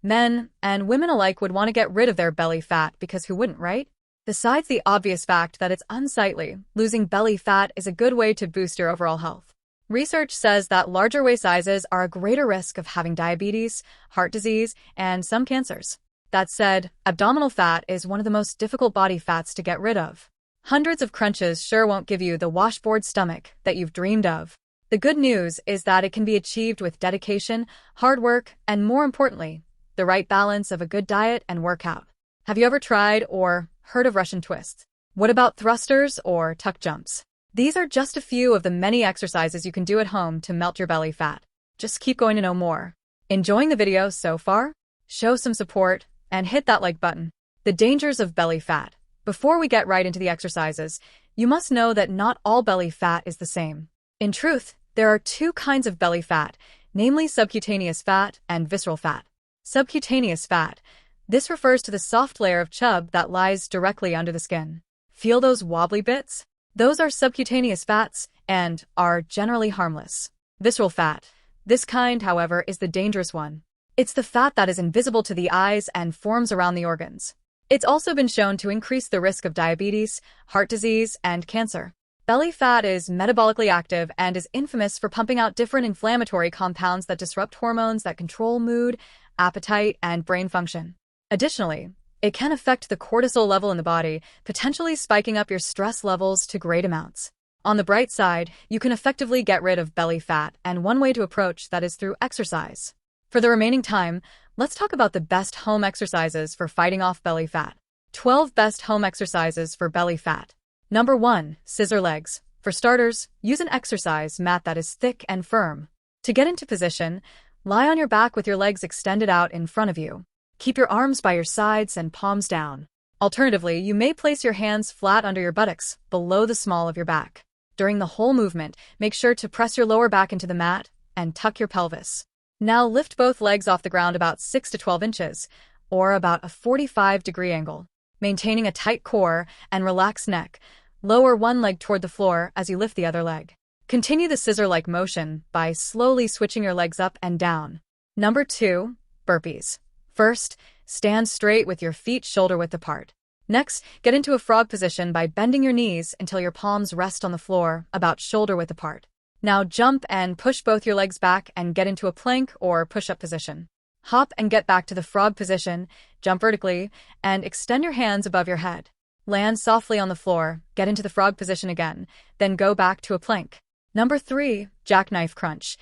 Men and women alike would want to get rid of their belly fat because who wouldn't, right? Besides the obvious fact that it's unsightly, losing belly fat is a good way to boost your overall health. Research says that larger waist sizes are a greater risk of having diabetes, heart disease, and some cancers. That said, abdominal fat is one of the most difficult body fats to get rid of. Hundreds of crunches sure won't give you the washboard stomach that you've dreamed of. The good news is that it can be achieved with dedication, hard work, and more importantly, the right balance of a good diet and workout. Have you ever tried or heard of Russian twists? What about thrusters or tuck jumps? These are just a few of the many exercises you can do at home to melt your belly fat. Just keep going to know more. Enjoying the video so far? Show some support and hit that like button. The dangers of belly fat. Before we get right into the exercises, you must know that not all belly fat is the same. In truth, there are two kinds of belly fat, namely subcutaneous fat and visceral fat. Subcutaneous fat. This refers to the soft layer of chub that lies directly under the skin. Feel those wobbly bits? Those are subcutaneous fats and are generally harmless. Visceral fat. This kind, however, is the dangerous one. It's the fat that is invisible to the eyes and forms around the organs. It's also been shown to increase the risk of diabetes, heart disease, and cancer. Belly fat is metabolically active and is infamous for pumping out different inflammatory compounds that disrupt hormones that control mood, appetite, and brain function. Additionally, it can affect the cortisol level in the body, potentially spiking up your stress levels to great amounts. On the bright side, you can effectively get rid of belly fat, and one way to approach that is through exercise. For the remaining time, let's talk about the best home exercises for fighting off belly fat. 12 best home exercises for belly fat. Number 1. Scissor legs. For starters, use an exercise mat that is thick and firm. To get into position, lie on your back with your legs extended out in front of you. Keep your arms by your sides and palms down. Alternatively, you may place your hands flat under your buttocks, below the small of your back. During the whole movement, make sure to press your lower back into the mat and tuck your pelvis. Now lift both legs off the ground about 6 to 12 inches, or about a 45-degree angle. Maintaining a tight core and relaxed neck, lower one leg toward the floor as you lift the other leg. Continue the scissor-like motion by slowly switching your legs up and down. Number 2. Burpees. First, stand straight with your feet shoulder-width apart. Next, get into a frog position by bending your knees until your palms rest on the floor, about shoulder-width apart. Now jump and push both your legs back and get into a plank or push-up position. Hop and get back to the frog position, jump vertically, and extend your hands above your head. Land softly on the floor, get into the frog position again, then go back to a plank. Number 3. Jackknife crunch.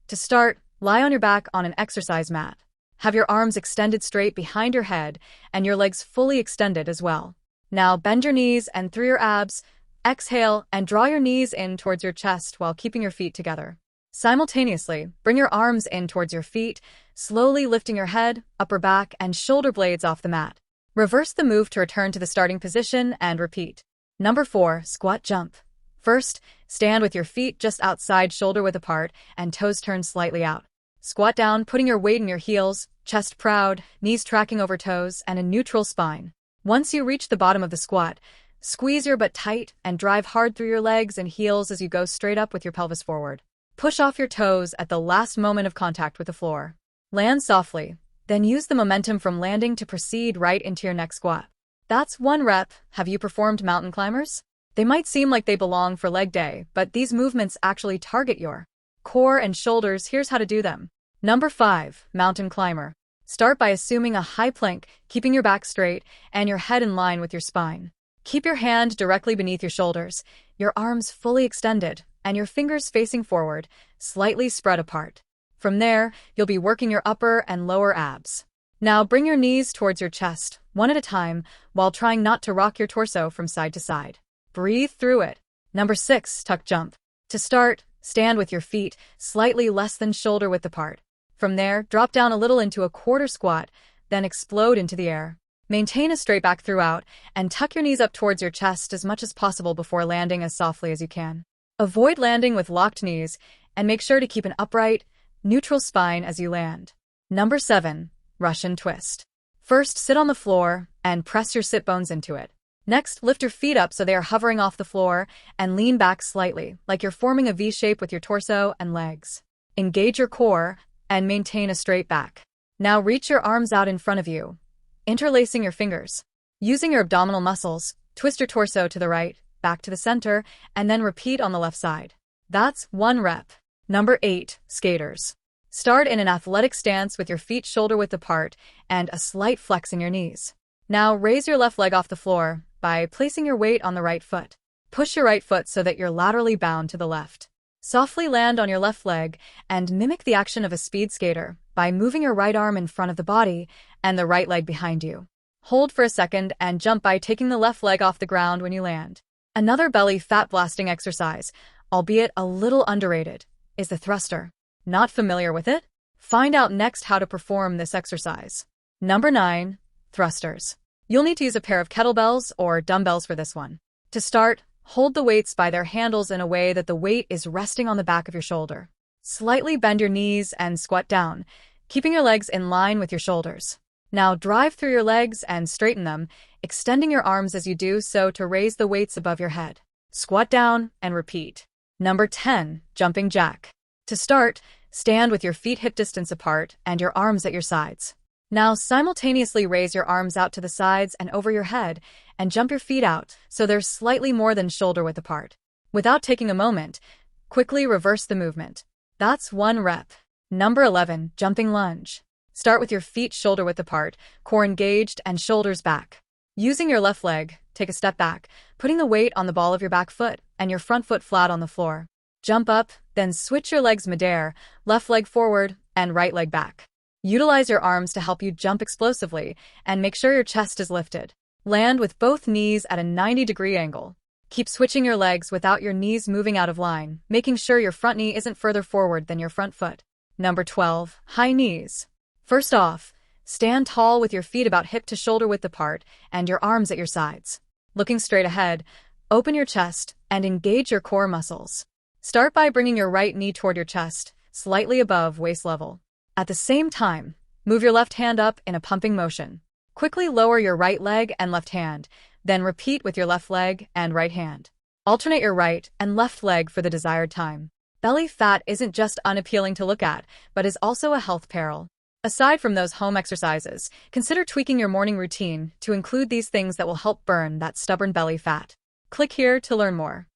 To start, lie on your back on an exercise mat. Have your arms extended straight behind your head and your legs fully extended as well. Now bend your knees and through your abs, exhale and draw your knees in towards your chest while keeping your feet together. Simultaneously, bring your arms in towards your feet, slowly lifting your head, upper back, and shoulder blades off the mat. Reverse the move to return to the starting position and repeat. Number 4. Squat jump. First, stand with your feet just outside shoulder-width apart and toes turned slightly out. Squat down, putting your weight in your heels, chest proud, knees tracking over toes, and a neutral spine. Once you reach the bottom of the squat, squeeze your butt tight and drive hard through your legs and heels as you go straight up with your pelvis forward. Push off your toes at the last moment of contact with the floor. Land softly, then use the momentum from landing to proceed right into your next squat. That's 1 rep. Have you performed mountain climbers? They might seem like they belong for leg day, but these movements actually target your core and shoulders. Here's how to do them. Number 5. Mountain climber. Start by assuming a high plank, keeping your back straight and your head in line with your spine. Keep your hand directly beneath your shoulders, your arms fully extended, and your fingers facing forward, slightly spread apart. From there, you'll be working your upper and lower abs. Now bring your knees towards your chest, one at a time, while trying not to rock your torso from side to side. Breathe through it. Number 6. Tuck jump. To start, stand with your feet slightly less than shoulder-width apart. From there, drop down a little into a quarter squat, then explode into the air. Maintain a straight back throughout, and tuck your knees up towards your chest as much as possible before landing as softly as you can. Avoid landing with locked knees, and make sure to keep an upright, neutral spine as you land. Number 7. Russian twist. First, sit on the floor and press your sit bones into it. Next, lift your feet up so they are hovering off the floor and lean back slightly, like you're forming a V shape with your torso and legs. Engage your core and maintain a straight back. Now reach your arms out in front of you, interlacing your fingers. Using your abdominal muscles, twist your torso to the right, back to the center, and then repeat on the left side. That's 1 rep. Number 8, skaters. Start in an athletic stance with your feet shoulder-width apart and a slight flex in your knees. Now raise your left leg off the floor by placing your weight on the right foot. Push your right foot so that you're laterally bound to the left. Softly land on your left leg and mimic the action of a speed skater by moving your right arm in front of the body and the right leg behind you. Hold for a second and jump by taking the left leg off the ground when you land. Another belly fat blasting exercise, albeit a little underrated, is the thruster. Not familiar with it? Find out next how to perform this exercise. Number 9, thrusters. You'll need to use a pair of kettlebells or dumbbells for this one. To start, hold the weights by their handles in a way that the weight is resting on the back of your shoulder. Slightly bend your knees and squat down, keeping your legs in line with your shoulders. Now drive through your legs and straighten them, extending your arms as you do so to raise the weights above your head. Squat down and repeat. Number 10, jumping jack. To start, stand with your feet hip distance apart and your arms at your sides. Now simultaneously raise your arms out to the sides and over your head and jump your feet out so they're slightly more than shoulder width apart. Without taking a moment, quickly reverse the movement. That's 1 rep. Number 11, jumping lunge. Start with your feet shoulder width apart, core engaged and shoulders back. Using your left leg, take a step back, putting the weight on the ball of your back foot and your front foot flat on the floor. Jump up, then switch your legs midair, left leg forward and right leg back. Utilize your arms to help you jump explosively and make sure your chest is lifted. Land with both knees at a 90-degree angle. Keep switching your legs without your knees moving out of line, making sure your front knee isn't further forward than your front foot. Number 12, high knees. First off, stand tall with your feet about hip to shoulder width apart and your arms at your sides. Looking straight ahead, open your chest and engage your core muscles. Start by bringing your right knee toward your chest, slightly above waist level. At the same time, move your left hand up in a pumping motion. Quickly lower your right leg and left hand, then repeat with your left leg and right hand. Alternate your right and left leg for the desired time. Belly fat isn't just unappealing to look at, but is also a health peril. Aside from those home exercises, consider tweaking your morning routine to include these things that will help burn that stubborn belly fat. Click here to learn more.